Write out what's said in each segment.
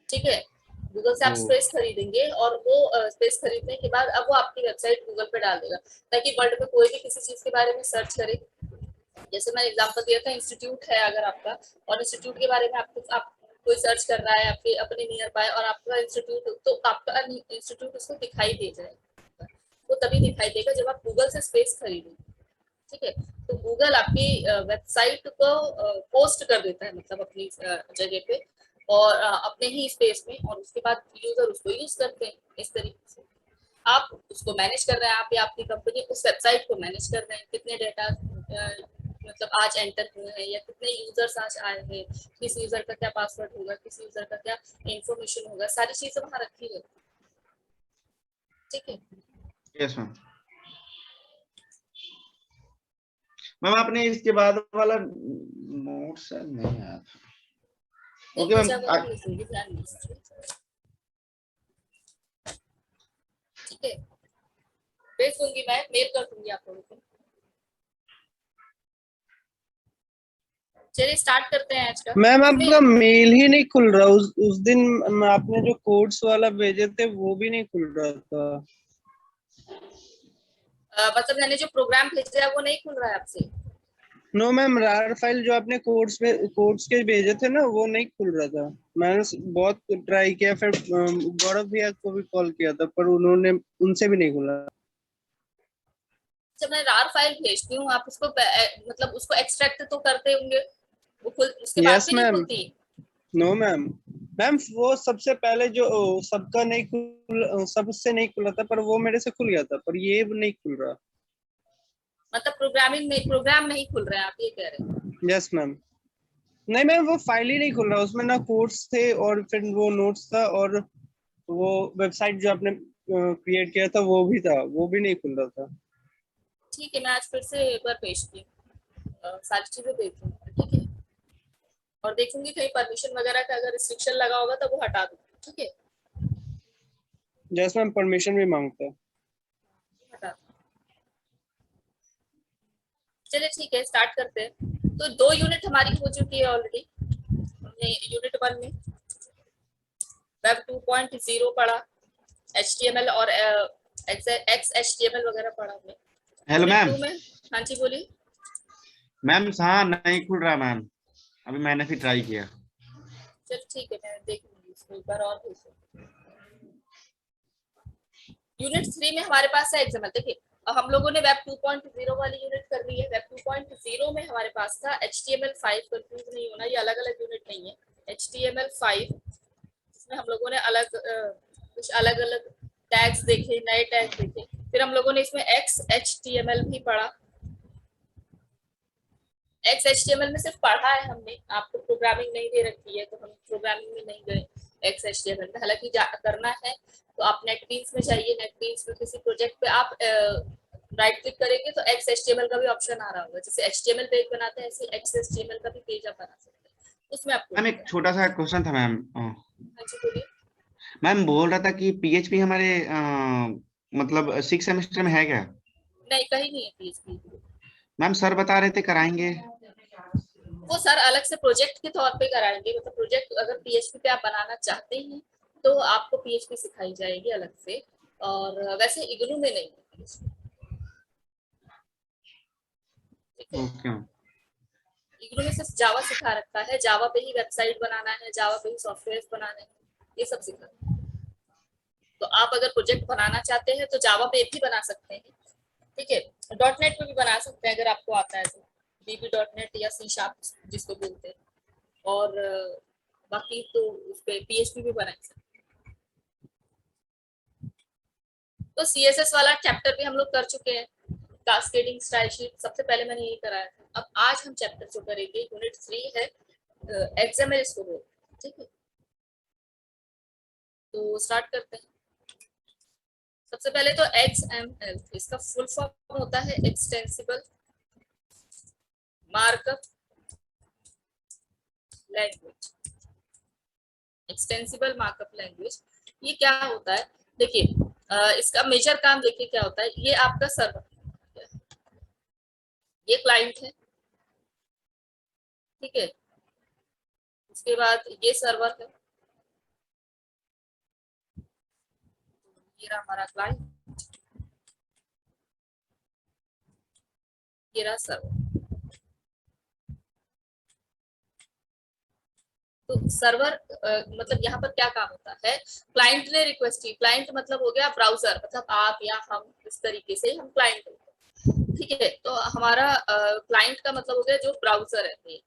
ठीक है। गूगल से आप ओ। स्पेस खरीदेंगे और वो स्पेस खरीदने के बाद अब वो आपकी वेबसाइट गूगल पे डाल देगा, ताकि वर्ल्ड में कोई भी किसी चीज के बारे में सर्च करे। जैसे मैंने एग्जांपल दिया था, इंस्टीट्यूट है अगर आपका, और इंस्टीट्यूट के बारे में आप कोई सर्च कर रहा है आपके अपने नियर बाय, और आपका इंस्टीट्यूट, तो आपका इंस्टीट्यूट उसको दिखाई दे जाएगा। वो तभी दिखाई देगा जब आप गूगल से स्पेस खरीदेंगे। ठीक है। तो गूगल आपकी वेबसाइट को पोस्ट कर देता है, मतलब अपनी जगह पे, और अपने ही स्पेस में, और उसके बाद यूजर उसको यूज करते हैं इस तरीके से। आप उसको मैनेज कर रहे हैं, आप या आपकी कंपनी उस वेबसाइट को मैनेज कर रहे हैं, कितने डेटा मतलब आज एंटर हुए हैं, या कितने यूजर्स आज आए हैं, किस यूजर का क्या पासवर्ड होगा, किस यूजर का क्या इंफॉर्मेशन होगा, सारी चीजें वहां रखी रहती है। ठीक है। Yes ma'am. मैम आपने इसके बाद वाला नोट्स नहीं आया था। नहीं ओके भेजा मैम। हुआ तो भेजूंगी, ध्यान दीजिए। ठीक है, भेज दूंगी, मैं मेल कर दूंगी आप लोगों को। चलिए स्टार्ट करते हैं आज का। मैम इसमें आपका मेल ही नहीं खुल रहा। उस दिन आपने जो कोड्स वाला भेजे थे वो भी नहीं खुल रहा था। मतलब मैंने जो प्रोग्राम भेजा है वो नहीं खुल रहा है आपसे? नो मैम, रार फाइल जो आपने कोड्स के भेजे थे ना वो नहीं खुल रहा था। मैंने बहुत ट्राई किया, फिर गौरव भैया को भी कॉल किया था पर उन्होंने उनसे भी नहीं खुला। जब मैं रार फाइल भेजती हूँ, आप उसको मतलब उसको एक्सट्रैक्ट तो करते होंगे, वो खुल उसके बाद यस भी नहीं मैम। खुलती? No ma'am. मैम वो सबसे पहले जो सबका नहीं खुल, सबसे नहीं खुला था पर वो मेरे से खुल गया था, पर ये नहीं खुल रहा। मतलब प्रोग्रामिंग में प्रोग्राम नहीं खुल रहे हैं, आप ये कह रहे हैं? Yes ma'am. नहीं मैम, वो फाइल ही नहीं खुल रहा। उसमें ना कोड्स थे और फिर वो नोट्स था, और वो वेबसाइट जो आपने क्रिएट किया था वो भी था, वो भी नहीं खुल रहा था। ठीक है, मैं आज फिर से एक बार भेजती हूँ, सारी चीजें देखूंगी। ठीक है। और देखूंगी कहीं परमिशन वगैरह का अगर रिस्ट्रिक्शन लगा होगा तो वो हटा दूंगी। ठीक है, जैसे मैम परमिशन भी मांगता है। हटा दूंगी। चलिए ठीक है, स्टार्ट करते हैं। तो 2 यूनिट हमारी हो चुकी है ऑलरेडी। हमने यूनिट 1 में वेब 2.0 पढ़ा, HTML और XHTML वगैरह पढ़ा हमने। Hello unit ma'am. 2 में, हाँ जी बोलिए। मैम हाँ नहीं खुल रहा मैम। अभी मैंने भी ट्राई किया। चल ठीक है, मैं देख लूंगी इसको एक बार और भेज। यूनिट 3 में हमारे पास है एग्जाम्पल, देखिए। अब हम लोगों ने वेब 2.0 वाली यूनिट कर ली है। वेब 2.0 में हमारे पास था HTML5, कंफ्यूज नहीं होना, ये अलग अलग यूनिट नहीं है। HTML5, जिसमें हम लोगों ने कुछ अलग अलग टैग्स देखे, नए टैग्स देखे। फिर हम लोगों ने इसमें XHTML भी पढ़ा। XHTML में सिर्फ पढ़ा है हमने, आपको प्रोग्रामिंग नहीं दे रखी है, तो हम प्रोग्रामिंग में नहीं गए XHTML में। हालांकि करना है तो आप नेटबीन्स में जाइए, नेटबीन्स में किसी प्रोजेक्ट पे आप राइट क्लिक करेंगे तो XHTML का भी ऑप्शन आ रहा होगा। जैसे HTML पेज बनाते हैं ऐसे XHTML का भी पेज आप बना सकते हैं, उसमें आपको मैम एक छोटा सा क्वेश्चन था मैम। हाँ जी बोलिए। मैम बोल रहा था कि पीएचपी हमारे मतलब 6 सेमेस्टर में है क्या? नहीं, कहीं नहीं है PHP। मैम सर बता रहे थे कराएंगे। वो सर अलग से प्रोजेक्ट के तौर पे कराएंगे, मतलब प्रोजेक्ट अगर PHP पे आप बनाना चाहते हैं तो आपको PHP सिखाई जाएगी अलग से। और वैसे इग्नू में नहीं है PHP। ठीक है। Okay ma'am. इग्नू में सिर्फ जावा सिखा रखा है, जावा पे ही वेबसाइट बनाना है, जावा पे ही सॉफ्टवेयर बनाने हैं, ये सब सिखा है। तो आप अगर प्रोजेक्ट बनाना चाहते हैं तो जावा पे भी बना सकते हैं। ठीक है। .NET पे भी बना सकते हैं अगर आपको आता है तो, VB.NET या C# जिसको बोलते हैं। और बाकी तो उस पे PHP भी बना सकते हैं। तो CSS वाला चैप्टर भी हम लोग कर चुके हैं। कास्केडिंग स्टाइल शीट सबसे पहले मैंने यही कराया था। अब आज हम चैप्टर जो करेंगे यूनिट 3 है, XML इसको बोलते हैं। ठीक है, तो स्टार्ट करते हैं। सबसे पहले तो XML, इसका फुल फॉर्म होता है extensible markup language. Extensible markup language, ये क्या होता है? देखिए, इसका मेजर काम देखिए क्या होता है। ये आपका सर्वर, ये क्लाइंट है। ठीक है। उसके बाद ये सर्वर है, ये रहा हमारा क्लाइंट, ये रहा सर्वर। तो सर्वर मतलब यहाँ पर क्या काम होता है, क्लाइंट ने रिक्वेस्ट की, क्लाइंट मतलब हो गया ब्राउजर, मतलब आप या हम, इस तरीके से हम क्लाइंट होते हैं, ठीक है। तो हमारा क्लाइंट का मतलब हो गया जो ब्राउजर है।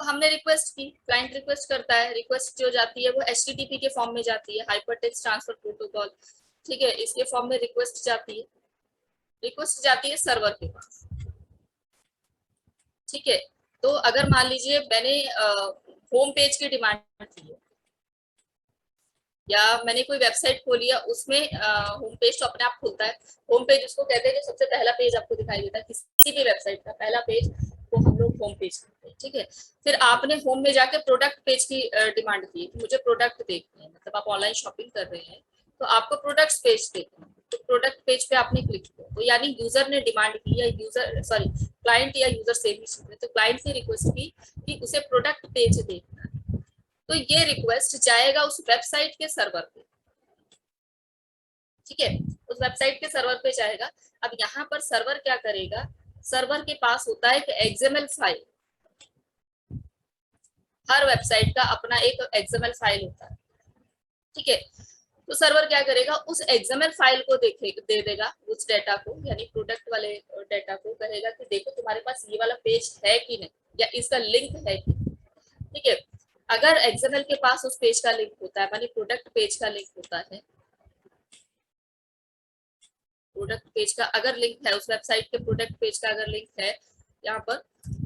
तो हमने रिक्वेस्ट की, क्लाइंट रिक्वेस्ट करता है, रिक्वेस्ट जो जाती है वो HTTP के फॉर्म में जाती है, हाइपरटेक्स्ट ट्रांसफर प्रोटोकॉल, ठीक है, इसके फॉर्म में रिक्वेस्ट जाती है, रिक्वेस्ट जाती है सर्वर के पास, ठीक है। तो अगर मान लीजिए मैंने होम पेज की डिमांड की है, या मैंने कोई वेबसाइट खोली है, उसमें होम पेज तो अपने आप खुलता है, होम पेज उसको कहते हैं जो सबसे पहला पेज आपको दिखाई देता है, किसी भी वेबसाइट का पहला पेज को हम लोग होम पेज कहते हैं, ठीक है। फिर आपने होम में जाके प्रोडक्ट पेज की डिमांड की कि मुझे प्रोडक्ट देखने हैं, मतलब आप ऑनलाइन शॉपिंग कर रहे हैं तो आपको प्रोडक्ट पेज देखना है, तो प्रोडक्ट पेज पे आपने क्लिक किया, तो यानी यूजर ने डिमांड की, या यूजर सॉरी क्लाइंट या यूजर से भी, तो क्लाइंट ने रिक्वेस्ट की कि उसे प्रोडक्ट पेज देखना है, तो ये रिक्वेस्ट जाएगा उस वेबसाइट के सर्वर पे, ठीक है, उस वेबसाइट के सर्वर पे जाएगा। अब यहाँ पर सर्वर क्या करेगा, सर्वर के पास होता है एक XML फाइल, हर वेबसाइट का अपना एक XML फाइल होता है, ठीक है। तो सर्वर क्या करेगा, उस XML फाइल को दे देगा उस डेटा को, यानी प्रोडक्ट वाले डेटा को, कहेगा कि देखो तुम्हारे पास ये वाला पेज है कि नहीं, या इसका लिंक है कि नहीं, ठीक है। अगर XML के पास उस पेज का लिंक होता है, मानी प्रोडक्ट पेज का लिंक होता है, प्रोडक्ट पेज का अगर लिंक है, उस वेबसाइट के प्रोडक्ट पेज का अगर लिंक है यहाँ पर,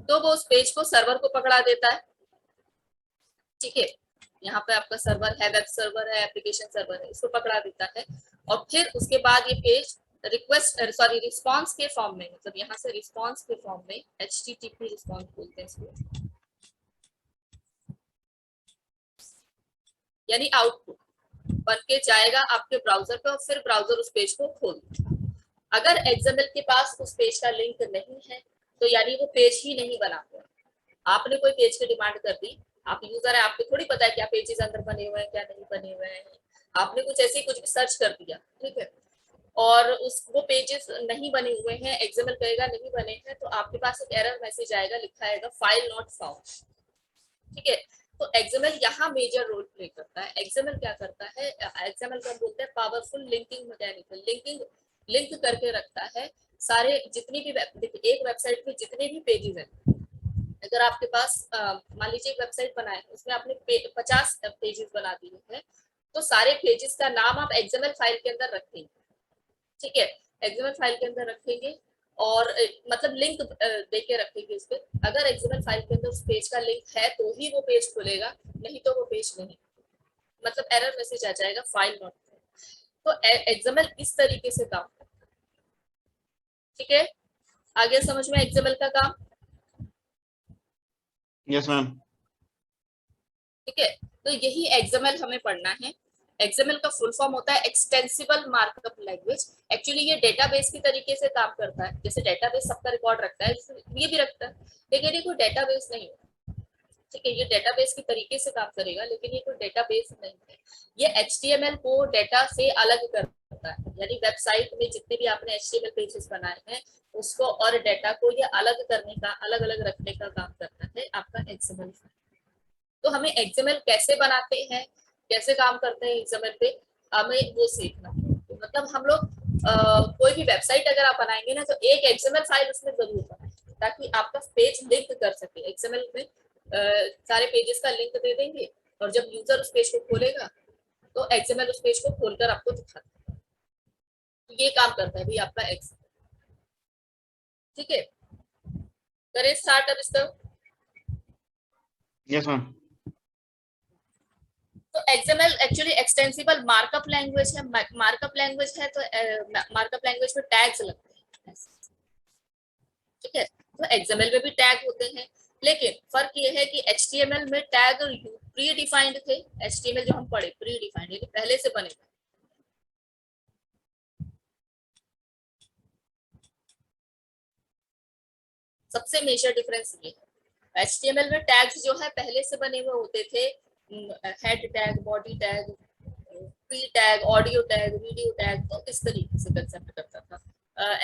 तो वो उस पेज को सर्वर को पकड़ा देता है, ठीक है। यहाँ पे आपका सर्वर है, वेब सर्वर है, एप्लीकेशन सर्वर है, इसको पकड़ा देता है, और फिर उसके बाद ये पेज रिस्पॉन्स के फॉर्म में, मतलब यहाँ से रिस्पॉन्स के फॉर्म में, HTTP रिस्पॉन्स बोलते हैं इसको, यानी आउटपुट बन के जाएगा आपके ब्राउजर पे, और फिर ब्राउजर उस पेज को खोल। अगर XML के पास उस पेज का लिंक नहीं है, तो यानी वो पेज ही नहीं बना हुआ, आपने कोई पेज की डिमांड कर दी, आप यूजर है, आपको थोड़ी पता है क्या पेजेस अंदर बने हुए हैं क्या नहीं बने हुए हैं, आपने कुछ ऐसे कुछ भी सर्च कर दिया, ठीक है, और उस वो पेजेस नहीं बने हुए हैं, XML कहेगा नहीं बने हैं, तो आपके पास एक एरर मैसेज आएगा, लिखा आएगा फाइल नॉट फाउंड, ठीक है। तो XML यहाँ मेजर रोल प्ले करता है। XML क्या करता है, XML को बोलते हैं पावरफुल लिंकिंग मैकेनिज्म, लिंक करके रखता है सारे जितनी भी एक वेबसाइट पे जितने भी पेजेस हैं, अगर आपके पास मान लीजिए एक वेबसाइट बनाए, उसमें आपने 50 पेजेस बना दिए हैं, तो सारे पेजेस का नाम आप XML फाइल के अंदर रखेंगे, ठीक है, XML फाइल के अंदर रखेंगे, और मतलब लिंक देके रखेंगे उस पर, अगर XML फाइल के अंदर उस पेज का लिंक है तो ही वो पेज खुलेगा, नहीं तो वो पेज नहीं, मतलब एरर मैसेज आ जाएगा फाइल नॉट। तो XML इस तरीके से काम करता है, ठीक है। आगे समझ में XML का काम, यस मैम। ठीक है। तो यही XML हमें पढ़ना है। XML का फुल फॉर्म होता है एक्सटेंसिबल मार्कअप लैंग्वेज। एक्चुअली ये डेटाबेस की तरीके से काम करता है, जैसे डेटाबेस सबका रिकॉर्ड रखता है, ये भी रखता है, लेकिन ये कोई डेटाबेस नहीं है, ठीक है, ये डेटाबेस के तरीके से काम करेगा, लेकिन ये कोई डेटाबेस नहीं है। ये HTML को डेटा से अलग करता है, यानी वेबसाइट में जितने भी आपने HTML पेजेस बनाए हैं उसको और डेटा को ये अलग करने का, अलग अलग रखने का काम करता है आपका XML। तो हमें XML कैसे बनाते हैं, कैसे काम करते हैं XML पे, हमें वो सीखना है। तो मतलब हम लोग कोई भी वेबसाइट अगर आप बनाएंगे ना, तो एक XML फाइल उसमें जरूर बनाएं, ताकि आपका पेज लिंक कर सके। XML में सारे पेजेस का लिंक दे देंगे, और जब यूजर उस पेज को खोलेगा तो XML उस पेज को खोलकर आपको दिखाता है। तो ये काम करता है भाई आपका XML, ठीक है। करें स्टार्ट अब इसका। Yes ma'am. तो XML actually extensible markup language है। मार्कअप लैंग्वेज है तो मार्कअप लैंग्वेज में टैग्स लगते हैं, ठीक है। तो XML में भी टैग होते हैं, लेकिन फर्क ये है कि HTML में टैग प्री डिफाइंड थे, HTML जो हम पढ़े प्री डिफाइंड यानी पहले से बने थे। सबसे मेजर डिफरेंस ये है, HTML में टैग्स जो है पहले से बने हुए होते थे, head tag, body tag, P tag, audio tag, video tag, तो इस तरीके से कंसेप्ट करता था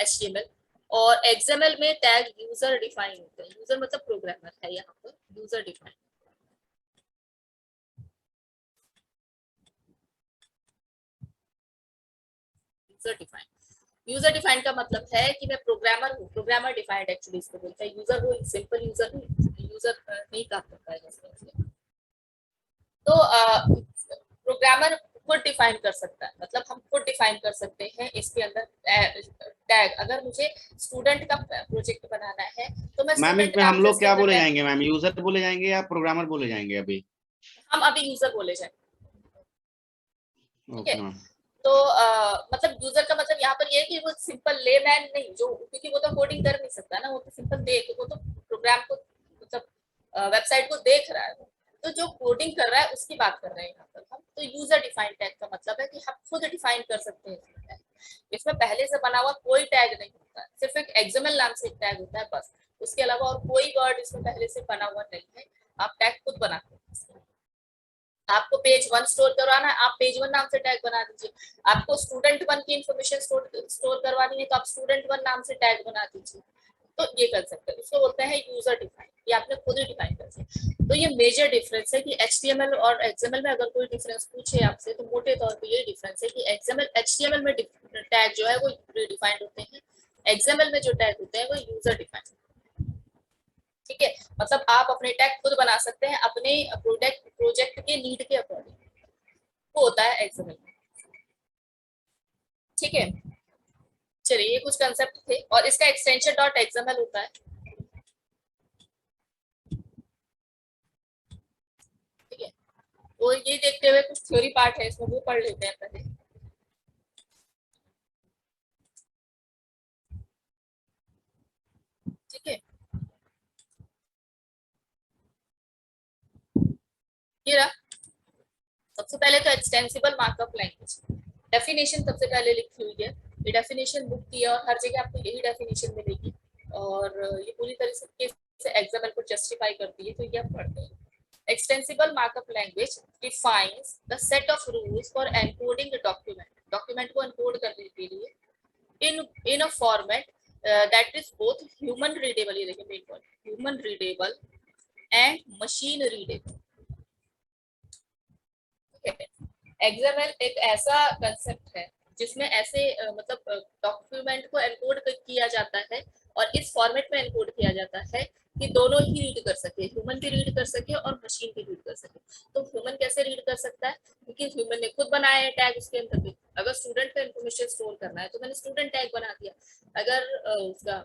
HTML। और XML में टैग यूजर डिफाइन होते हैं। यूजर मतलब प्रोग्रामर है यहाँ पर, यूजर डिफाइन। यूजर डिफाइंड का मतलब है कि मैं प्रोग्रामर हूँ, प्रोग्रामर डिफाइंड एक्चुअली इसको बोलते हैं। यूजर वो सिंपल यूजर नहीं काम करता है जैसे। तो प्रोग्रामर खुद डिफाइन कर सकता है, मतलब हम खुद डिफाइन कर सकते हैं इसके अंदर टैग। अगर मुझे स्टूडेंट का प्रोजेक्ट बनाना है तो मैं मैम स्टूडेंट इसमें नाम हम से लोग इसके क्या अंदर बोले टैग, जाएंगे मैम, यूजर बोले जाएंगे या प्रोग्रामर बोले जाएंगे अभी? हम अभी यूजर बोले जाएंगे, ठीक है। Okay ma'am. तो मतलब यूजर का मतलब यहाँ पर ये है कि वो सिंपल लेमैन नहीं, जो क्योंकि वो तो कोडिंग कर नहीं सकता ना, वो तो सिंपल देख, वो तो प्रोग्राम को मतलब वेबसाइट को देख रहा है, तो जो कोडिंग कर रहा है उसकी बात कर रहे हैं यहाँ पर हम। तो यूजर डिफाइंड टैग का मतलब है कि हम खुद डिफाइन कर सकते हैं। इसमें पहले से बना हुआ कोई टैग नहीं होता है, सिर्फ एक XML नाम से एक टैग होता है बस। उसके अलावा और कोई वर्ड इसमें पहले से बना हुआ नहीं है, आप टैग खुद बनाते हैं। आपको पेज 1 स्टोर करवाना है, आप पेज 1 नाम से टैग बना दीजिए। आपको स्टूडेंट 1 की इंफॉर्मेशन स्टोर करवानी है तो आप स्टूडेंट 1 नाम से टैग बना दीजिए। तो ये कर सकते हैं, इसको बोलते हैं यूजर डिफाइन, ये आपने खुद ही डिफाइन कर सकते। तो ये मेजर डिफरेंस है कि HTML और XML में अगर कोई डिफरेंस पूछे आपसे तो मोटे तौर पे ये डिफरेंस है कि HTML में टैग जो है वो डिफाइंड होते हैं, XML में जो टैग होते हैं वो यूजर डिफाइंड। ठीक है, मतलब आप अपने टैग खुद बना सकते हैं अपने प्रोजेक्ट के नीड के अकॉर्डिंग, वो होता है XML। ठीक है, चलिए ये कुछ कंसेप्ट थे, और इसका एक्सटेंशन .xml होता है। ठीक है, तो ये देखते हुए कुछ थ्योरी पार्ट है इसमें, वो पढ़ लेते हैं पहले। ठीक है, ये रहा। सबसे पहले तो एक्सटेंसिबल मार्कअप लैंग्वेज डेफिनेशन सबसे पहले लिखी हुई है, ये डेफिनेशन बुक की है और हर जगह आपको यही डेफिनेशन मिलेगी, और ये पूरी तरह से XML को जस्टिफाई करती है, तो ये आप पढ़ते हैं। Extensible markup language defines the set of rules for encoding the document को encode करने के लिए in a format that is both human readable, ये देखिए main point, human readable and machine readable। XML एक ऐसा कंसेप्ट है जिसमें ऐसे मतलब डॉक्यूमेंट को एनकोड किया जाता है और इस फॉर्मेट में एनकोड किया जाता है कि दोनों ही रीड कर सके, ह्यूमन भी रीड कर सके और मशीन भी रीड कर सके। तो ह्यूमन कैसे रीड कर सकता है, क्योंकि ह्यूमन ने खुद बनाया है टैग उसके अंदर भी। अगर स्टूडेंट का इन्फॉर्मेशन स्टोर करना है तो मैंने स्टूडेंट टैग बना दिया, अगर उसका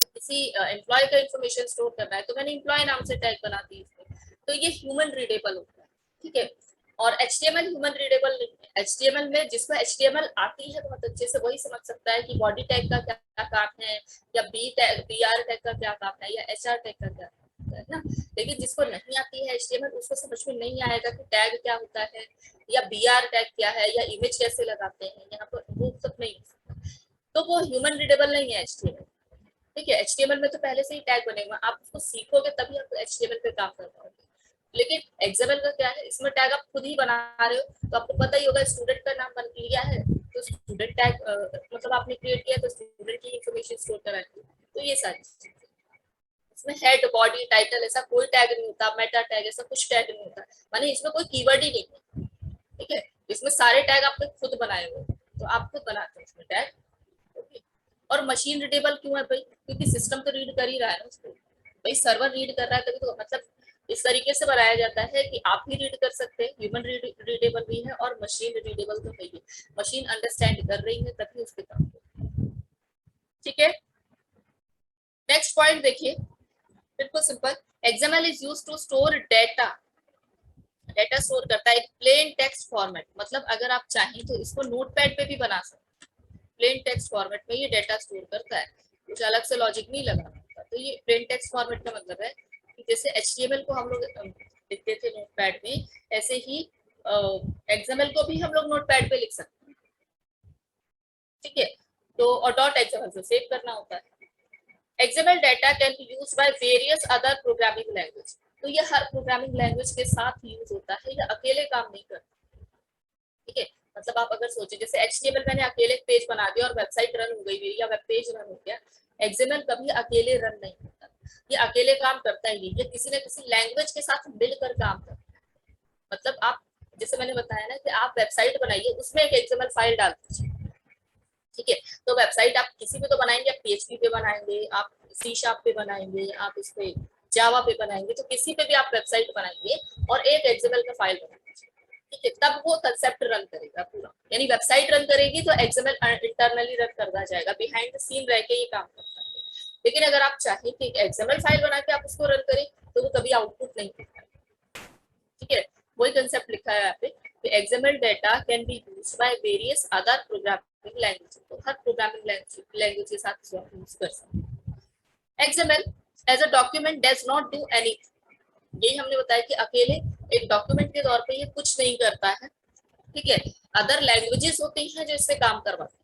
किसी एम्प्लॉय का इन्फॉर्मेशन स्टोर करना है तो मैंने एम्प्लॉय नाम से टैग बना दी इसमें। तो ये ह्यूमन रीडेबल होता है। ठीक है, और HTML ह्यूमन रीडेबल नहीं है। HTML में जिसको HTML आती है बहुत अच्छे से वही समझ सकता है कि बॉडी टैग का क्या काम है, या BR टैग का क्या काम है, या HR टैग का क्या काम है ना। लेकिन जिसको नहीं आती है HTML उसको समझ में नहीं आएगा कि टैग क्या होता है, या BR टैग क्या है, या इमेज कैसे लगाते हैं यहाँ पर, वो सब नहीं हो सकता। तो वो ह्यूमन रीडेबल नहीं है HTML। ठीक है, HTML में तो पहले से ही टैग बने हुए, आप उसको सीखोगे तभी आप HTML पे काम कर पाओगे। लेकिन XML का क्या है, इसमें टैग आप खुद ही बना रहे हो, तो आपको पता ही होगा स्टूडेंट का नाम बन लिया है तो स्टूडेंट टैग मतलब आपने क्रिएट किया तो स्टूडेंट की इंफॉर्मेशन स्टोर कराएंगे। तो ये सारी चीजें, इसमें हेड बॉडी टाइटल ऐसा कोई टैग नहीं होता, मेटा टैग ऐसा कुछ टैग नहीं होता, माने इसमें कोई कीवर्ड ही नहीं है। ठीक है, इसमें सारे टैग आपने खुद बनाए हुए, तो आप खुद बनाते हैं इसमें टैग। और मशीन रीडेबल क्यों है भाई, क्योंकि सिस्टम तो रीड कर ही रहा है ना उसको, भाई सर्वर रीड कर रहा है तभी तो, मतलब इस तरीके से बनाया जाता है कि आप भी रीड कर सकते हैं, ह्यूमन रीडेबल भी है और मशीन रीडेबल तो है ही, मशीन अंडरस्टैंड कर रही है तभी उसके काम को। ठीक है, नेक्स्ट पॉइंट देखिए, बिल्कुल simple. XML is used to store data, data store करता है प्लेन टेक्स्ट फॉर्मेट, मतलब अगर आप चाहें तो इसको नोटपैड पे भी बना सकते हैं। प्लेन टेक्स्ट फॉर्मेट में ये डेटा स्टोर करता है, कुछ अलग से लॉजिक नहीं लगाना होता। तो ये प्लेन टेक्स्ट फॉर्मेट का मतलब है कि जैसे HTML को हम लोग लिखते थे नोटपैड में, ऐसे ही XML को भी हम लोग नोटपैड पे लिख सकते हैं। ठीक है, तो और .xml से सेव करना होता है। XML data can be used by various other programming language, तो ये हर प्रोग्रामिंग लैंग्वेज के साथ यूज होता है, ये अकेले काम नहीं करता। ठीक है, मतलब आप अगर सोचें जैसे HTML मैंने अकेले पेज बना दिया और वेबसाइट रन हो गई मेरी या वेब पेज रन हो गया, XML कभी अकेले रन नहीं होता, ये अकेले काम करता ही नहीं, ये किसी न किसी लैंग्वेज के साथ मिलकर काम करता है। मतलब आप जैसे मैंने बताया ना कि आप वेबसाइट बनाइए, उसमें एक XML फाइल डाल दीजिए, ठीक है, तो वेबसाइट आप किसी पे तो बनाएंगे, आप PHP पे बनाएंगे, आप C# पे बनाएंगे, आप इस पे जावा पे बनाएंगे, तो किसी पे भी आप वेबसाइट बनाएंगे और एक XML का फाइल बनाएंगे, ठीक है, तब वो कंसेप्ट रन करेगा पूरा, यानी वेबसाइट रन करेगी तो XML इंटरनली रन करता जाएगा, बिहाइंड द सीन रह के ये काम करता है। लेकिन अगर आप चाहें कि XML फाइल बना के आप उसको रन करें तो वो कभी आउटपुट नहीं करता, ठीक है, वही कंसेप्ट लिखा है यहाँ पे, XML data can be used by various other programming languages, तो हर प्रोग्रामिंग लैंग्वेज के साथ इसको आप यूज कर सकते हैं। XML as a document does not do anything, यही हमने बताया कि अकेले एक डॉक्यूमेंट के तौर पे ये कुछ नहीं करता है, ठीक है, अदर लैंग्वेजेस होती हैं जो इससे काम करवाती हैं।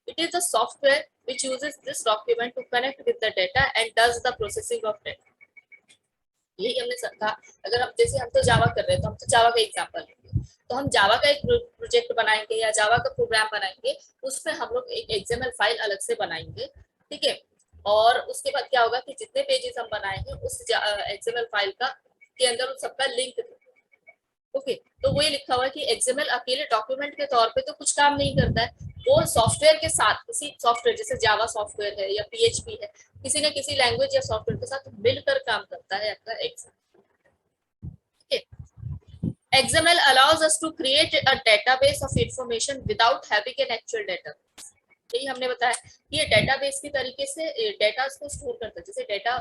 It is the software which uses this document to connect with the data and does the processing of data, यही हमने कहा। अगर हम जैसे हम तो जावा कर रहे हैं तो हम तो जावा का एग्जांपल लेंगे, तो हम जावा का एक प्रोजेक्ट बनाएंगे या जावा का प्रोग्राम बनाएंगे, उसमें हम लोग एक XML फाइल अलग से बनाएंगे, ठीक है, और उसके बाद क्या होगा कि जितने पेजेस हम बनाएंगे उस XML फाइल का के अंदर उन सबका लिंक, ओके, तो वही लिखा हुआ है कि XML अकेले डॉक्यूमेंट के तौर पे तो कुछ काम नहीं करता है, वो सॉफ्टवेयर के साथ, किसी सॉफ्टवेयर जैसे जावा सॉफ्टवेयर है या PHP है, किसी न किसी लैंग्वेज या सॉफ्टवेयर के साथ मिलकर काम करता है आपका XML, ठीक है। XML allows us to create a database of information without having an actual database, यही हमने बताया कि ये डेटाबेस की तरीके से डेटा को स्टोर करता है, जैसे डेटा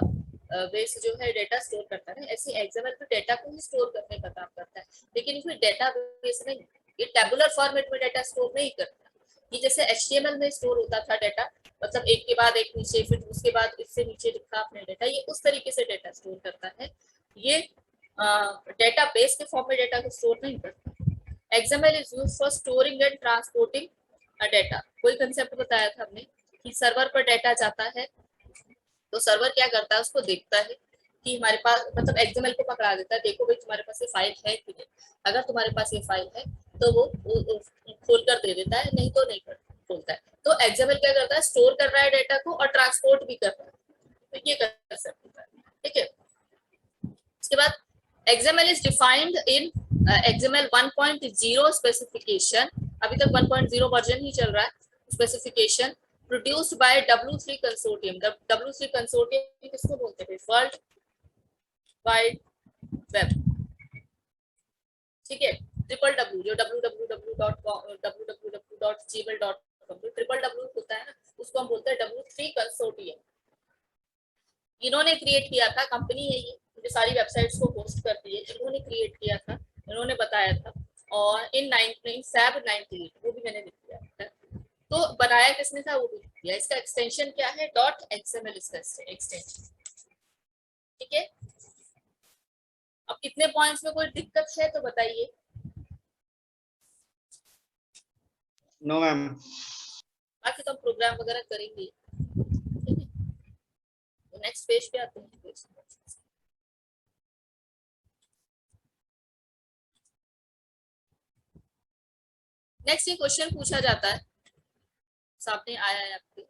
बेस जो है डेटा स्टोर करता है, ऐसे XML भी डेटा को ही स्टोर करने का काम करता है, लेकिन इसमें डेटा बेस में ये टेबुलर फॉर्मेट में डेटा स्टोर नहीं करता, ये जैसे HTML में स्टोर होता था डेटा, मतलब एक के बाद एक नीचे, फिर उसके बाद इससे नीचे लिखा आपने डेटा, ये उस तरीके से डेटा स्टोर करता है, ये डेटा बेस के फॉर्म में डेटा को स्टोर नहीं करता। XML is used for storing and transporting data, कोई कंसेप्ट बताया था हमने कि सर्वर पर डेटा जाता है, तो सर्वर क्या करता है, उसको देखता है कि हमारे पास, मतलब XML को पकड़ा देता है, देखो भाई तुम्हारे पास ये फाइल है कि नहीं, अगर तुम्हारे पास ये फाइल है तो वो खोल कर दे देता है, नहीं तो नहीं खोलता है। तो XML क्या करता है, स्टोर कर रहा है डेटा को और ट्रांसपोर्ट भी कर रहा है, तो ये कंसेप्ट होता है, ठीक है। उसके बाद XML is defined in XML 1.0 specification, अभी तक 1.0 वर्जन ही चल रहा है, specification produced by W3 consortium, W3 consortium किसको बोलते हैं, वर्ल्ड वाइड वेब, ठीक है, www जो www.gmail.com, ट्रिपल डब्ल्यू होता है ना, उसको हम बोलते हैं W3 कंसोर्टियम, इन्होंने क्रिएट किया था, कंपनी है ये जो सारी वेबसाइट्स को होस्ट करती है, इन्होंने क्रिएट किया था, इन्होंने बताया था, और इन 98 वो भी मैंने लिख दिया था, तो बनाया किसने था वो भी दिया, इसका एक्सटेंशन क्या है, .xml इसका एक्सटेंशन, ठीक है। अब कितने पॉइंट्स में कोई दिक्कत है तो बताइए। नो मैम, बाकी तो हम प्रोग्राम वगैरह करेंगे, ठीक है, तो नेक्स्ट पेज पे आते हैं। नेक्स्ट ये क्वेश्चन पूछा जाता है, सामने आया है आपके,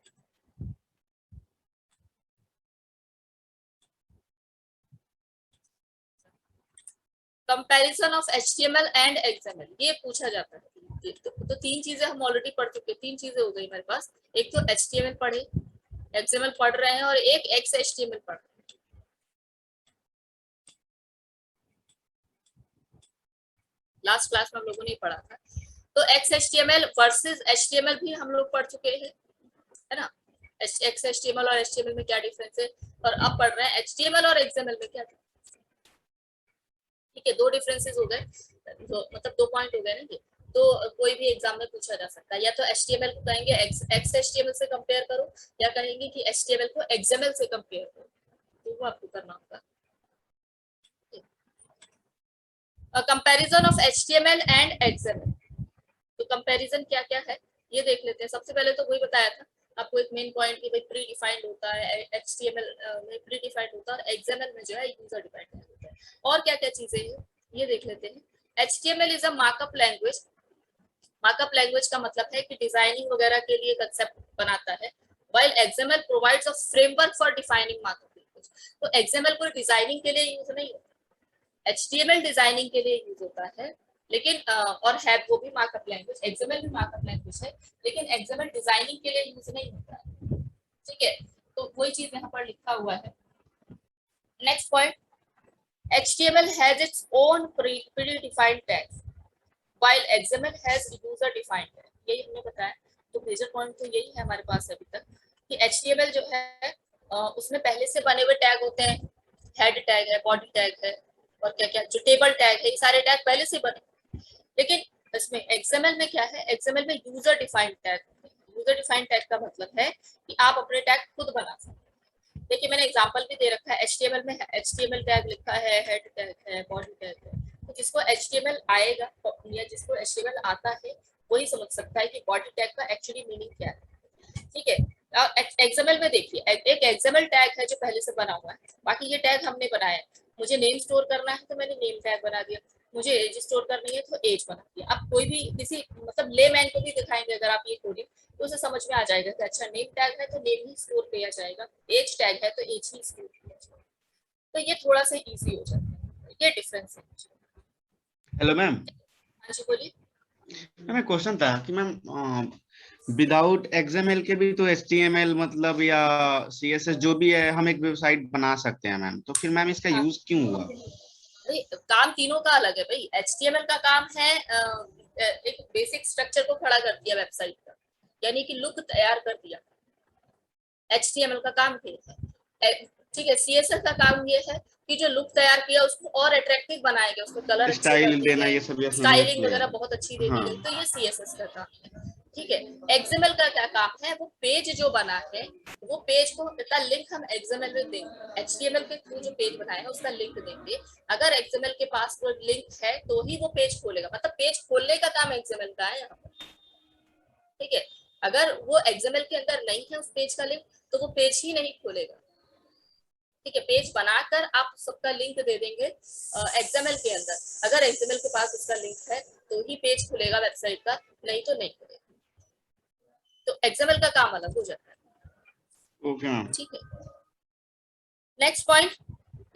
comparison of HTML and XML, ये पूछा जाता है। तो तीन चीजें हम ऑलरेडी पढ़ चुके हैं, तीन चीजें हो गई हमारे पास, एक तो HTML पढ़े, XML पढ़ रहे हैं, और एक XHTML पढ़ रहे हैं। लास्ट क्लास में हम लोगों ने पढ़ा था, तो XHTML वर्सेस HTML भी हम लोग पढ़ चुके हैं, है ना, XHTML और HTML में क्या डिफरेंस है, और अब पढ़ रहे हैं HTML और XML में क्या, ठीक है, दो डिफरेंसेस हो गए, मतलब 2 पॉइंट हो गए ना, तो कोई भी एग्जाम में पूछा जा सकता है, या तो HTML को कहेंगे XHTML से कंपेयर करो, या कहेंगे कि HTML को XML से कंपेयर करो, तो वो आपको करना होगा। Comparison of HTML and XML, तो कंपैरिजन क्या क्या है ये देख लेते हैं। सबसे पहले तो वही बताया था आपको, एक मेन पॉइंट कि भाई प्री डिफाइंड होता है, HTML में प्री डिफाइंड होता है, और XML में जो है यूजर डिफाइंड होता है। और क्या क्या चीजें हैं ये देख लेते हैं। HTML is a markup language markup language का मतलब है कि डिजाइनिंग वगैरह के लिए कंसेप्ट बनाता है, while XML provides a framework for defining markup language। तो XML कोई डिजाइनिंग के लिए यूज नहीं होता, HTML डिजाइनिंग के लिए यूज होता है, लेकिन और है वो भी मार्कअप लैंग्वेज, XML भी मार्कअप लैंग्वेज है, लेकिन XML डिजाइनिंग के लिए यूज नहीं होता है। ठीक है, तो वही चीज यहाँ पर लिखा हुआ है। Next point, HTML has its own predefined tags while XML has user defined tag। यही हमने बताया। तो मेजर पॉइंट तो यही है हमारे पास अभी तक कि HTML जो है उसमें पहले से बने हुए टैग होते हैं, हेड टैग है, बॉडी टैग है, और क्या क्या जो टेबल टैग है, ये सारे टैग पहले से बने। लेकिन इसमें XML में क्या है, XML में यूजर डिफाइंड टैग होते हैं। यूजर डिफाइंड टैग का मतलब है कि आप अपने टैग खुद बना सकते हैं। देखिए मैंने एग्जांपल भी दे रखा है, HTML में HTML टैग लिखा है, हेड टैग है, बॉडी टैग है। तो जिसको HTML आएगा या जिसको HTML आता है वही समझ सकता है कि बॉडी टैग का एक्चुअली मीनिंग क्या है। ठीक है, XML में देखिए एक XML टैग है जो पहले से बना हुआ है, बाकी ये टैग हमने बनाया है। मुझे नेम स्टोर करना है तो मैंने नेम टैग बना दिया, मुझे एज स्टोर करनी है तो एज बना दिया। अब कोई भी किसी मतलब लेमैन को भी दिखाएंगे अगर आप ये कोडिंग, तो उसे समझ में आ जाएगा कि अच्छा नेम टैग है तो नेम ही स्टोर किया जाएगा, एज टैग है तो एज ही स्टोर किया जाएगा। तो ये थोड़ा सा इजी हो जाता है, ये डिफरेंस है। Hello ma'am. हाँ जी बोलिए। मैम क्वेश्चन था कि मैम विदाउट XML के भी तो HTML मतलब या CSS जो भी है हम एक वेबसाइट बना सकते हैं मैम, तो फिर मैम इसका हाँ। यूज क्यों हुआ? भाई काम तीनों का अलग है भाई। HTML का काम है एक बेसिक स्ट्रक्चर को खड़ा कर दिया वेबसाइट का, यानी कि लुक तैयार कर दिया। HTML का काम ये है। ठीक है, CSS का काम ये है कि जो लुक तैयार किया उसको और अट्रैक्टिव बनाया गया, उसको कलर अच्छे कर स्टाइल दिए देना गए, ये सब स्टाइलिंग वगैरह बहुत अच्छी दे दी हाँ। गई, तो ये CSS का काम है। ठीक है, XML का क्या काम है, वो पेज जो बना है वो पेज को का लिंक हम XML में देंगे, HTML के थ्रू जो पेज बनाया है उसका लिंक देंगे। अगर XML के पास वो लिंक है तो ही वो पेज खोलेगा, मतलब पेज खोलने का काम XML का है यहाँ पर। ठीक है, अगर वो XML के अंदर नहीं है उस पेज का लिंक तो वो पेज ही नहीं खोलेगा। ठीक है, पेज बनाकर आप सबका लिंक दे देंगे XML के अंदर, अगर XML के पास उसका लिंक है तो ही पेज खुलेगा वेबसाइट का, नहीं तो नहीं खुलेगा। तो XML का काम अलग हो जाता है। Okay ma'am. ठीक है, next point,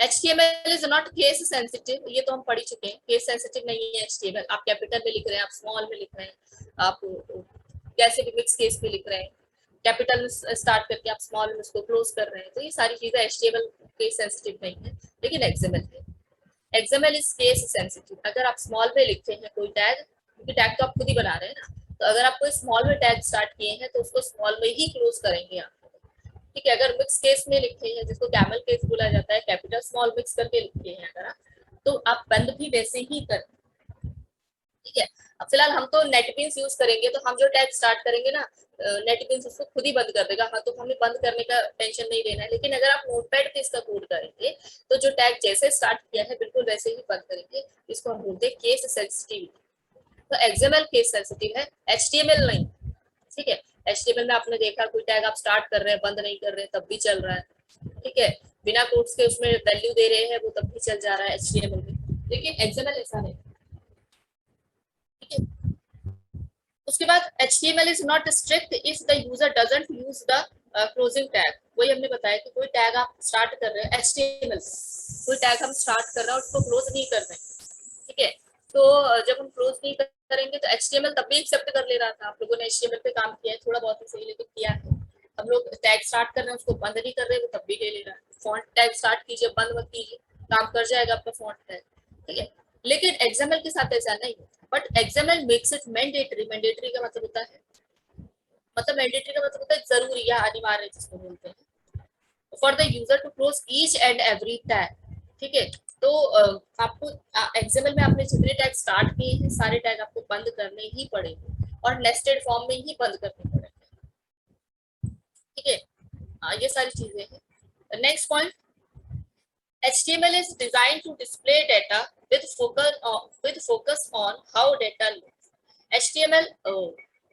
HTML is not case sensitive. ये तो हम पढ़ ही चुके हैं, केस सेंसिटिव नहीं है HTML। आप कैपिटल में लिख रहे हैं, आप स्मॉल में लिख रहे हैं, आप कैसे भी मिक्स केस में लिख रहे हैं, कैपिटल में स्टार्ट करके आप स्मॉल में उसको क्लोज कर रहे हैं, तो ये सारी चीजें HTML केस सेंसिटिव नहीं है, लेकिन XML है। XML is case sensitive. अगर आप स्मॉल में लिखते हैं कोई टैग, क्योंकि टैग तो आप खुद ही बना रहे हैं ना, तो अगर आप कोई स्मॉल में टैग स्टार्ट किए हैं तो उसको स्मॉल में ही क्लोज करेंगे आप। ठीक है, अगर मिक्स केस में लिखते हैं जिसको कैमल केस बोला जाता है, कैपिटल स्मॉल मिक्स करके लिखते हैं अगर आप, तो आप बंद भी वैसे ही करें। ठीक है, अब फिलहाल हम तो नेटबीन्स यूज करेंगे, तो हम जो टैग स्टार्ट करेंगे ना, नेटबीन्स उसको खुद ही बंद कर देगा। हाँ, तो हमें बंद करने का टेंशन नहीं लेना है। लेकिन अगर आप नोटपैड पे इसका कोड करेंगे तो जो टैग जैसे स्टार्ट किया है बिल्कुल वैसे ही बंद करेंगे। इसको हम बोलते हैं केस सेंसिटिव। तो XML केस सेंसिटिव है, HTML नहीं। ठीक है, HTML में आपने देखा कोई टैग आप स्टार्ट कर रहे हैं, बंद नहीं कर रहे हैं, तब भी चल रहा है। ठीक है, बिना कोट्स के उसमें वैल्यू दे रहे हैं वो तब भी चल जा रहा है HTML में, लेकिन XML ऐसा नहीं। ठीक है, उसके बाद HTML is not strict if the user doesn't use the closing tag। वही हमने बताया कि कोई टैग आप स्टार्ट कर रहे हैं HTML, कोई टैग हम स्टार्ट कर रहे हैं उसको क्लोज नहीं कर रहे हैं। ठीक है, तो जब हम क्लोज नहीं करेंगे तो HTML तब भी एक्सेप्ट कर ले रहा था। आप लोगों ने HTML पे काम किया है, थोड़ा बहुत ही सही लेकिन किया है। हम लोग टैग स्टार्ट कर रहे हैं उसको बंद नहीं कर रहे, वो तब भी ले रहा है। फॉन्ट टैग स्टार्ट कीजिए, बंद मत कीजिए, काम कर जाएगा आपका फॉन्ट टैग। ठीक है, लेकिन XML के साथ ऐसा नहीं है। But XML makes it mandatory. Mandatory का मतलब होता है, मैंडेटरी का मतलब होता है जरूरी या अनिवार्य जिसको बोलते हैं, for the user to close each and every tag. ठीक है, तो आपको XML में आपने जितने टैग स्टार्ट किए हैं सारे टैग आपको बंद करने ही पड़ेंगे और नेस्टेड फॉर्म में ही बंद करने पड़ेंगे। ठीक है, ये सारी चीजें हैं। Next point, HTML is designed to display data with focus on how data looks। HTML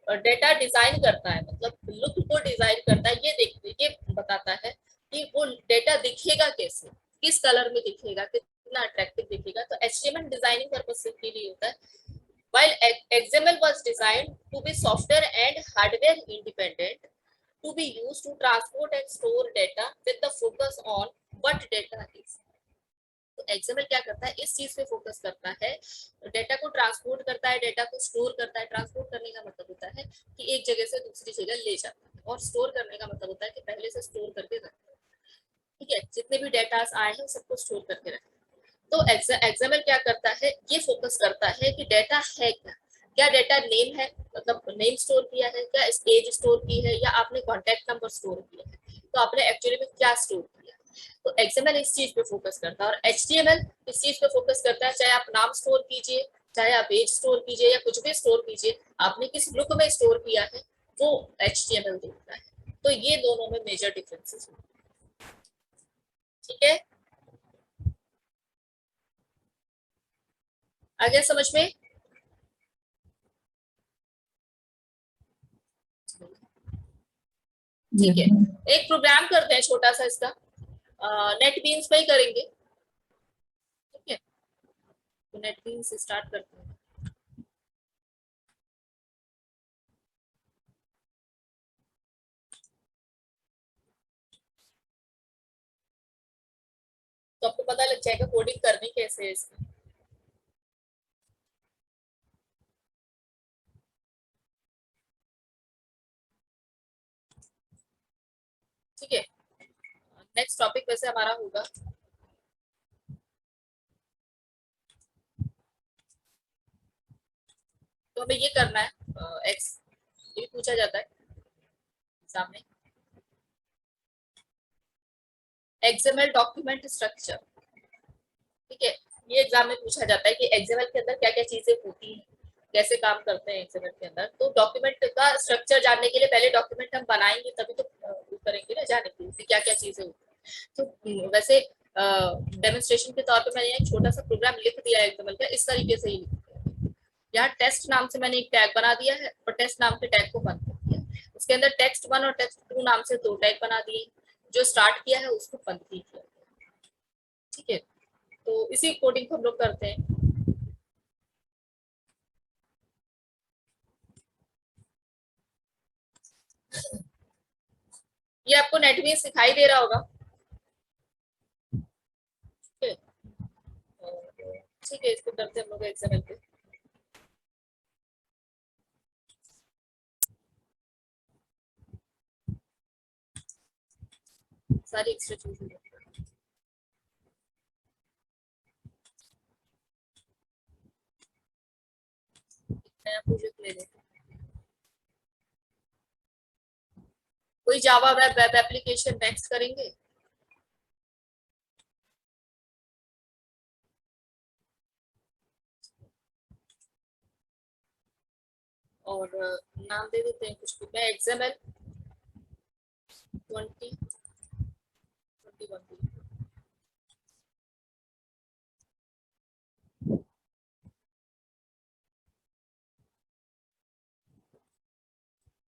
data design करता है, मतलब लुक को डिजाइन करता है, ये बताता है कि वो डेटा दिखेगा कैसे, किस कलर में दिखेगा, कितना अट्रैक्टिव दिखेगा। तो HTML डिजाइनिंग पर्पस के लिए होता है। while XML was designed to be software and hardware independent, to be used to transport and store data with the focus on what data is. तो XML क्या करता है, इस चीज पे फोकस करता है, डेटा को ट्रांसपोर्ट करता है, डेटा को स्टोर करता है। ट्रांसपोर्ट करने का मतलब होता है कि एक जगह से दूसरी जगह ले जाता है, और स्टोर करने का मतलब होता है कि पहले से स्टोर करके रखता है। ठीक है, जितने भी डेटा आए हैं सबको स्टोर करके रखता है। तो XML क्या करता है, ये फोकस करता है कि डेटा है क्या, क्या डेटा नेम है, मतलब नेम स्टोर किया है, क्या एज स्टोर की है, या आपने कॉन्टेक्ट नंबर स्टोर किया है, तो आपने एक्चुअली में क्या स्टोर किया। तो XML इस चीज पे फोकस करता है, और HTML इस चीज पे फोकस करता है, चाहे आप नाम स्टोर कीजिए, चाहे आप एज स्टोर कीजिए, या कुछ भी स्टोर कीजिए, आपने किस लुक में स्टोर किया है वो HTML देखता है। तो ये दोनों में मेजर डिफरेंसेस है। ठीक है, आ गया समझ में? ठीक है, एक प्रोग्राम करते हैं छोटा सा इसका, नेटबीन्स पे ही करेंगे। ठीक है, तो नेटबीन्स से स्टार्ट करते हैं। तो आपको पता लग जाएगा कोडिंग करनी कैसे है इसकी। ठीक है, नेक्स्ट टॉपिक वैसे हमारा होगा तो हमें ये करना है एक्स, ये पूछा जाता है एग्जाम में, XML डॉक्यूमेंट स्ट्रक्चर। ठीक है, ये एग्जाम में पूछा जाता है कि XML के अंदर क्या क्या चीजें होती हैं, कैसे काम करते हैं XML के अंदर। तो डॉक्यूमेंट का स्ट्रक्चर जानने के लिए पहले डॉक्यूमेंट हम बनाएंगे, तभी तो करेंगे ना, जाने के लिए क्या क्या चीजें होती है। तो वैसे डेमोन्स्ट्रेशन के तौर पे मैंने एक छोटा सा प्रोग्राम लिख दिया है XML का, इस तरीके से ही लिख दिया। यहाँ टेस्ट नाम से मैंने एक टैग बना दिया है, और टेस्ट नाम के टैग को बंद कर दिया। उसके अंदर text1 और text2 नाम से 2 टैग बना दिए, जो स्टार्ट किया है उसको बंद भी किया। ठीक है, तो इसी कोडिंग को हम लोग करते हैं। ये आपको नेटबीन्स दिखाई दे रहा होगा। ठीक है, इसको करते हैं हम लोग XML पे। सारी एक्स्ट्रा चीजें नया प्रोजेक्ट ले लेते हैं। कोई जावा वेब एप्लीकेशन नेक्स्ट करेंगे। और नाम दे देते हैं कुछ भी, मैं XML 2021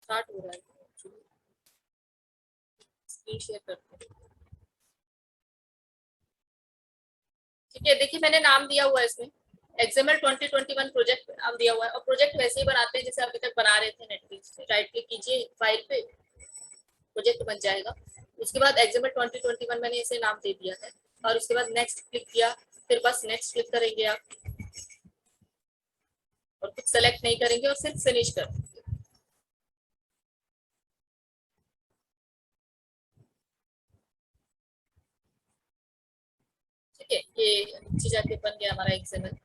स्टार्ट हो रहा है, स्क्रीन शेयर करते हैं। ठीक है, देखिए मैंने नाम दिया हुआ है इसमें XML 2021 प्रोजेक्ट नाम दिया हुआ है, और प्रोजेक्ट वैसे ही बनाते हैं जैसे अभी तक बना रहे थे नेटबीन्स पे। राइट क्लिक कीजिए फाइल पे, प्रोजेक्ट बन जाएगा। उसके बाद XML 2021 मैंने इसे नाम दे दिया है, और उसके बाद नेक्स्ट क्लिक किया, फिर बस नेक्स्ट क्लिक करेंगे आप, और कुछ सेलेक्ट नहीं करेंगे, और सिर्फ फिनिश कर देंगे। ठीक है, ये नीचे जाके बन गया हमारा XML।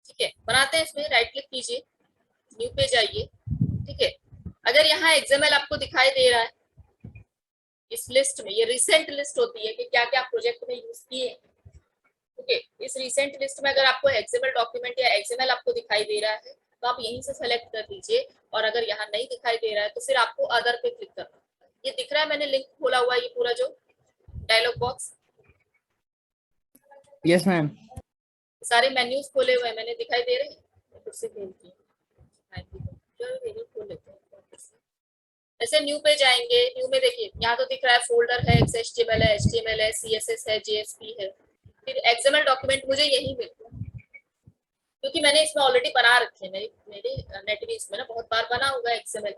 ठीक है, बनाते हैं इसमें, राइट क्लिक कीजिए, न्यू पे जाइए। ठीक है, अगर यहाँ XML आपको दिखाई दे रहा है इस लिस्ट में, ये रिसेंट लिस्ट होती है कि क्या क्या प्रोजेक्ट में यूज किए। ठीक है, इस रिसेंट लिस्ट में अगर आपको XML डॉक्यूमेंट या XML आपको दिखाई दे रहा है तो आप यहीं से सेलेक्ट कर दीजिए, और अगर यहाँ नहीं दिखाई दे रहा है तो फिर आपको अदर पे क्लिक करना है। ये दिख रहा है, मैंने लिंक खोला हुआ है, ये पूरा जो डायलॉग बॉक्स, यस मैम। सारे मेन्यूज खोले हुए हैं, मैंने दिखाई दे रहे हैं। फिर से खोलती हूँ, खोल लेते हैं। ऐसे न्यू पे जाएंगे, न्यू में देखिए यहाँ तो दिख रहा है फोल्डर है, XHTML है, HTML है, CSS है, JSP है, फिर XML डॉक्यूमेंट मुझे यही मिलता है क्योंकि मैंने इसमें ऑलरेडी बना रखे हैं, मेरी नेटबीन्स में ना बहुत बार बना हुआ है XML,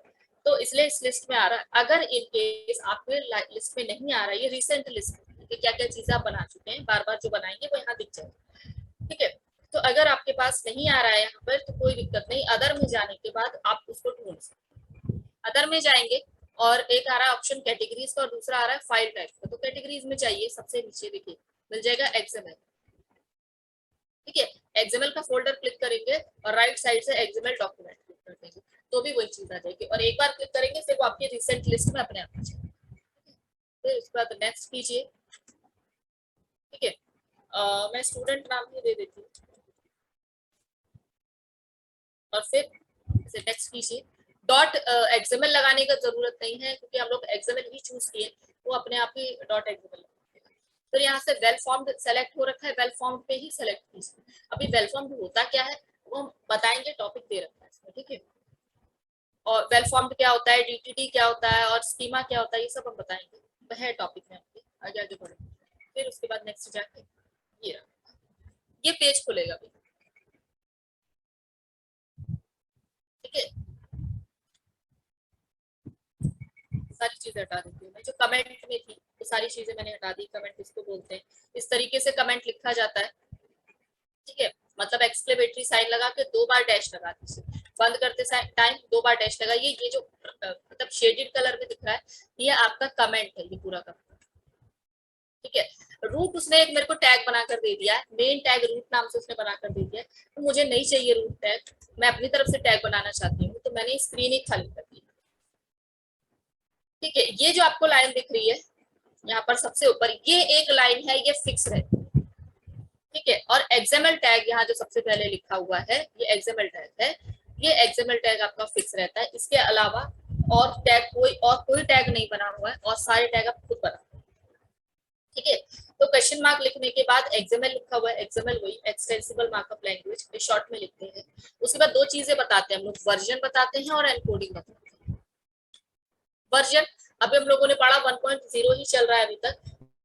तो इसलिए इस लिस्ट में आ रहा है। अगर इन केस आपके लिस्ट में नहीं आ रहा है, ये रिसेंट लिस्ट है, क्या क्या चीजें आप बना चुके हैं, बार बार जो बनाएंगे वो यहाँ दिख जाएगा, ठीक है। तो अगर आपके पास नहीं आ रहा है यहाँ पर तो कोई दिक्कत नहीं, अदर में जाने के बाद आप उसको ढूंढ सकते। अदर में जाएंगे और एक आ रहा है ऑप्शन कैटेगरीज का और दूसरा आ रहा है फाइल टाइप का, तो कैटेगरीज में चाहिए, सबसे नीचे देखिए मिल जाएगा XML, ठीक है। XML का फोल्डर क्लिक करेंगे और राइट साइड से XML डॉक्यूमेंट क्लिक कर देंगे तो भी वही चीज आ जाएगी, और एक बार क्लिक करेंगे फिर वो आपकी रिसेंट लिस्ट में अपने आप आ जाएगी। फिर उसके बाद नेक्स्ट कीजिए, ठीक है। मैं स्टूडेंट नाम ही दे देती हूँ और फिर इसे नेक्स्ट कीजिए। डॉट XML लगाने का जरूरत नहीं है क्योंकि हम लोग XML ही चूज किए, वो अपने आप ही डॉट XML। फिर यहाँ से वेल फॉर्म्ड सेलेक्ट हो रखा है, वेल फॉर्म्ड पे ही सेलेक्ट कीजिए। अभी वेल फॉर्म्ड होता क्या है वो हम बताएंगे, टॉपिक दे रखा है इसमें, ठीक है। और वेल फॉर्म्ड क्या होता है, DTT क्या होता है और स्कीमा क्या होता है, ये सब हम बताएंगे, वह टॉपिक में आपके आगे आगे बढ़े। फिर उसके बाद नेक्स्ट जाके ये पेज खुलेगा अभी, ठीक है। सारी चीजें हटा देती हूँ मैं, जो कमेंट में थी तो सारी चीजें मैंने हटा दी। कमेंट इसको बोलते हैं, इस तरीके से कमेंट लिखा जाता है, ठीक है। मतलब एक्सक्लेमेटरी साइन लगा के 2 बार डैश लगा दीजिए, बंद करते टाइम 2 बार डैश लगाइए। ये जो मतलब शेडेड कलर में दिख रहा है ये आपका कमेंट है, ये पूरा का, ठीक है। रूट उसने एक मेरे को टैग बनाकर दे दिया है, मेन टैग रूट नाम से उसने बनाकर दे दिया है, तो मुझे नहीं चाहिए रूट टैग, मैं अपनी तरफ से टैग बनाना चाहती हूँ, तो मैंने स्क्रीन ही खाली कर दी, ठीक है। ये जो आपको लाइन दिख रही है यहाँ पर सबसे ऊपर, ये एक लाइन है, ये फिक्स रहती है, ठीक है। और XML टैग यहाँ जो सबसे पहले लिखा हुआ है ये XML टैग है, ये XML टैग आपका फिक्स रहता है। इसके अलावा और टैग कोई टैग नहीं बना हुआ है और सारे टैग आप खुद बना, ठीक है। तो क्वेश्चन मार्क लिखने के बाद XML लिखा हुआ है, XML वही एक्सटेंसिबल मार्कअप लैंग्वेज, शॉर्ट में लिखते हैं। उसके बाद 2 चीजें बताते हैं हम लोग, वर्जन बताते हैं और एनकोडिंग बताते हैं। वर्जन अभी हम लोगों ने पढ़ा 1.0 ही चल रहा है अभी तक,